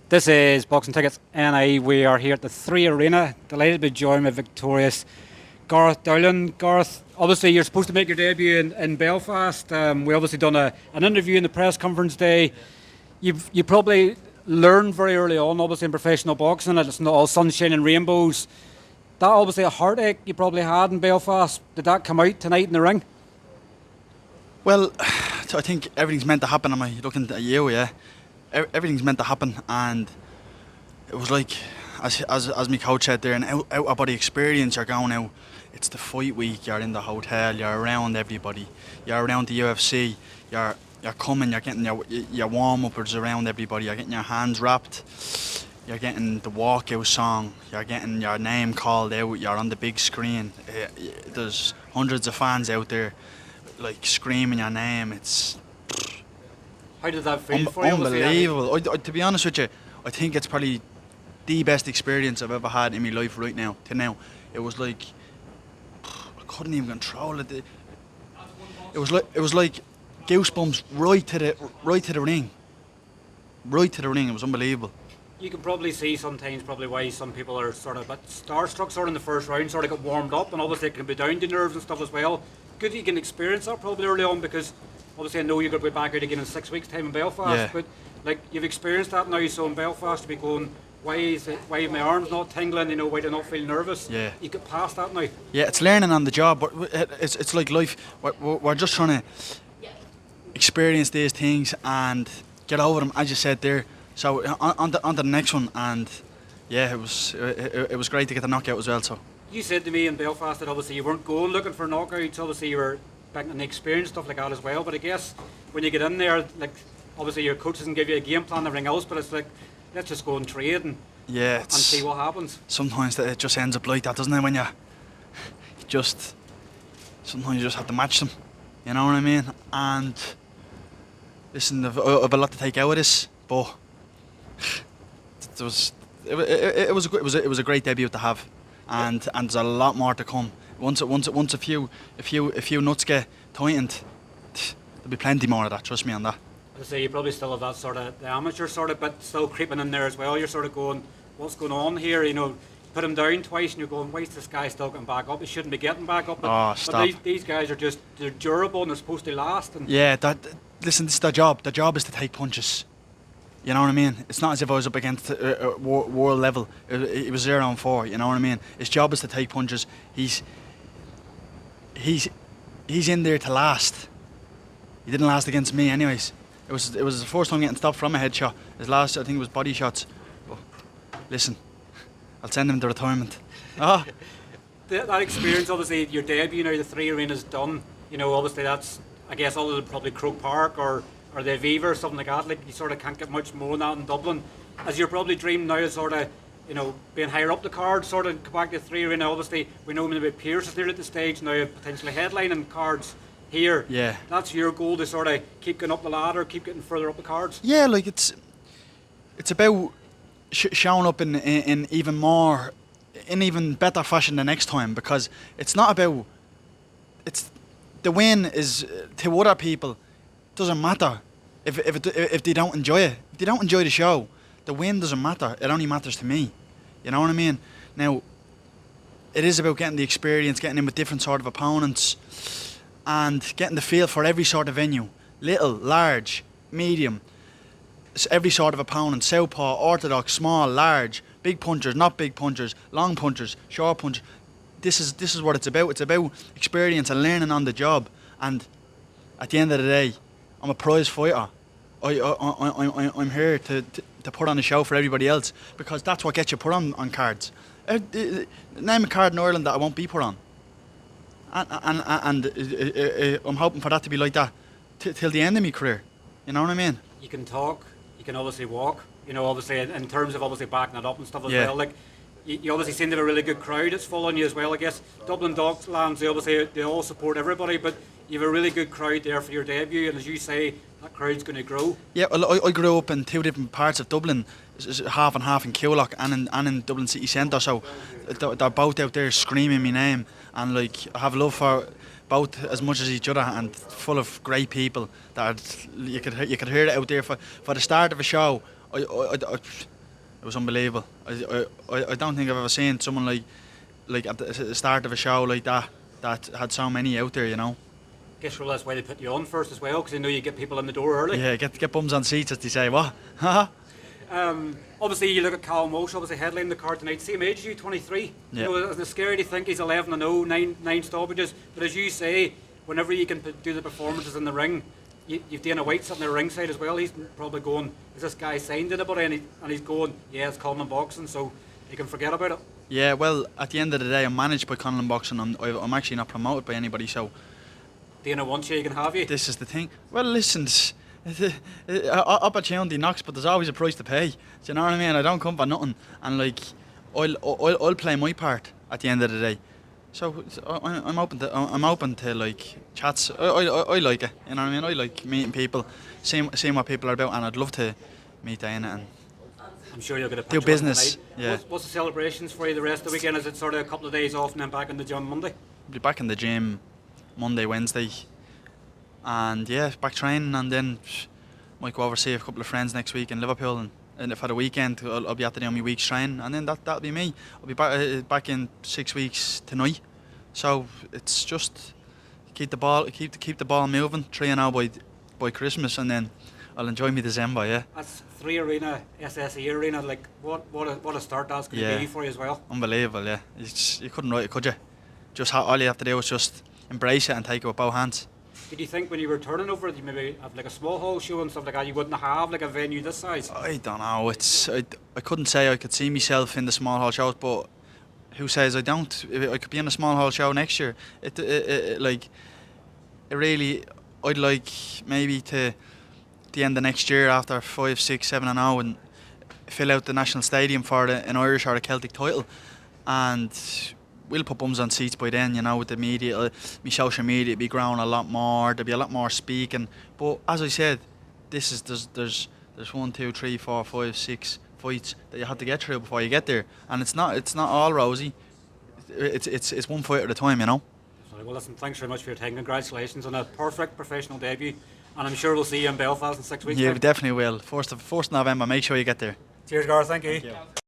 This is Boxing Tickets NI. We are here at the 3 Arena. Delighted to be joined by victorious Gareth Dowling. Gareth, obviously you're supposed to make your debut in Belfast. We obviously done an interview in the press conference day. You probably learned very early on, obviously in professional boxing, that it's not all sunshine and rainbows. That obviously a heartache you probably had in Belfast. Did that come out tonight in the ring? Well, I think everything's meant to happen. Am I looking at you? Yeah. Everything's meant to happen, and it was like, as my coach said there, an out of body experience. You're going out. It's the fight week. You're in the hotel. You're around everybody. You're around the UFC. You're coming. You're getting your warm uppers around everybody. You're getting your hands wrapped. You're getting the walkout song. You're getting your name called out. You're on the big screen. There's hundreds of fans out there, like screaming your name. It's How did that feel for you? Unbelievable. To be honest with you, I think it's probably the best experience I've ever had in my life right now. To now, it was like I couldn't even control it. It was like goosebumps right to the ring, right to the ring. It was unbelievable. You can probably see sometimes why some people are sort of a bit starstruck sort of in the first round, sort of get warmed up, and obviously it can be down to nerves and stuff as well. Good you can experience that probably early on, because obviously I know you're going to be back out again in 6 weeks' time in Belfast, yeah. But like you've experienced that now, so in Belfast to be going, why are my arms not tingling, why do I not feel nervous? Yeah. You get past that now. Yeah, it's learning on the job, but it's like life. We're just trying to experience these things and get over them, as you said there. So on to the next one, and yeah, it was great to get the knockout as well. So you said to me in Belfast that obviously you weren't going looking for knockouts. Obviously you were back on the experience, stuff like that as well. But I guess when you get in there, like obviously your coach doesn't give you a game plan and everything else, but it's like, let's just go and trade and see what happens. Sometimes it just ends up like that, doesn't it? When sometimes you just have to match them. You know what I mean? And listen, I've a lot to take out of this, but it was a great debut to have, and there's a lot more to come. Once a few nuts get tightened, there'll be plenty more of that. Trust me on that. I say you probably still have that sort of the amateur sort of bit still creeping in there as well. You're sort of going, what's going on here? Put him down twice, and you're going, why is this guy still getting back up? He shouldn't be getting back up. Stop. But these guys are they're durable and they're supposed to last. And yeah, listen, this is their job. Their job is to take punches. You know what I mean? It's not as if I was up against world level. It was 0-4. You know what I mean? His job is to take punches. He's in there to last. He didn't last against me, anyways. It was the first time getting stopped from a headshot. His last, I think, it was body shots. But listen, I'll send him to retirement. That experience, obviously, your debut now, the 3 Arena's done. Obviously that's, I guess, other than probably Croke Park or the Aviva or something like that. Like you sort of can't get much more than that in Dublin. As you're probably dreaming now, is sort of, being higher up the card, sort of go back to 3 Arena. Obviously, we know maybe Pierce is near at the stage now, potentially headlining cards here. Yeah. That's your goal, to sort of keep going up the ladder, keep getting further up the cards. Yeah, like it's about showing up in even better fashion the next time, because it's not about, it's the win is to other people. Doesn't matter if they don't enjoy it. If they don't enjoy the show, the win doesn't matter. It only matters to me. You know what I mean? Now, it is about getting the experience, getting in with different sort of opponents, and getting the feel for every sort of venue. Little, large, medium, every sort of opponent. Southpaw, orthodox, small, large, big punchers, not big punchers, long punchers, short punchers. This is what it's about. It's about experience and learning on the job. And at the end of the day, I'm a prize fighter. I'm here to put on a show for everybody else, because that's what gets you put on cards. Name a card in Ireland that I won't be put on. And I'm hoping for that to be like that till the end of my career. You know what I mean? You can talk, you can obviously walk, obviously in terms of obviously backing it up and stuff as yeah. well. Like, you obviously seem to have a really good crowd that's following you as well, I guess. Dublin Docklands, they all support everybody, but you have a really good crowd there for your debut, and as you say, that crowd's going to grow. Yeah, well, I grew up in 2 different parts of Dublin, half and half in Coolock and in Dublin city centre, so they're both out there screaming my name, and like I have love for both as much as each other, and full of great people that you could hear it out there for the start of a show. It was unbelievable. I don't think I've ever seen someone like at the start of a show like that had so many out there, you know. Guess well, that's why they put you on first as well, because they know you get people in the door early. Yeah, get bums on seats, as they say. What? Obviously, you look at Callum Walsh, obviously headlining the card tonight. Same age as you, 23. Yeah. You know, isn't it scary to think he's 11-0, nine stoppages? But as you say, whenever you can do the performances in the ring, you've Dana White sitting there ringside as well. He's probably going, is this guy signed anybody? And he's going, yeah, it's Conlan Boxing, so you can forget about it. Yeah, well, at the end of the day, I'm managed by Conlan Boxing. I'm actually not promoted by anybody, so Dana wants you, he can have you. this is the thing. Well, listen, opportunity knocks, but there's always a price to pay. Do you know what I mean? I don't come for nothing, and like, I'll play my part at the end of the day. So I'm open to like chats. I like it. You know what I mean? I like meeting people, seeing what people are about, and I'd love to meet Dana and I'm sure you'll get a do picture business. tonight. Yeah, What's the celebrations for you the rest of the weekend? Is it sort of a couple of days off and then back in the gym Monday? I'll be back in the gym Monday, Wednesday, and yeah, back training, and then might go over see a couple of friends next week in Liverpool, and for the weekend I'll be after doing my week's training, and then that'll be me. I'll be back in 6 weeks tonight, so it's just keep the ball moving. 3-0 by Christmas, and then I'll enjoy me December. Yeah, That's 3 arena, SSE arena. Like what a start that's going to be for you as well. Unbelievable. Yeah, you couldn't write it, could you? Just all you have to do is just embrace it and take it with both hands. Did you think when you were turning over, you maybe have like a small hall show and stuff like that, you wouldn't have like a venue this size? I don't know. I couldn't say I could see myself in the small hall shows, but who says I don't? I could be in a small hall show next year. I'd like maybe to the end of next year after 5, 6, 7 and 0 and fill out the national stadium for an Irish or a Celtic title, and we'll put bums on seats by then, you know, with the media. My social media will be growing a lot more. There'll be a lot more speaking. But as I said, there's 1, 2, 3, 4, 5, 6 fights that you have to get through before you get there, and it's not all rosy. It's one fight at a time, you know. Well, listen, thanks very much for your time. Congratulations on a perfect professional debut, and I'm sure we'll see you in Belfast in 6 weeks. Yeah, time. we definitely will. 1st of November. Make sure you get there. Cheers, Gareth. Thank you. Thank you.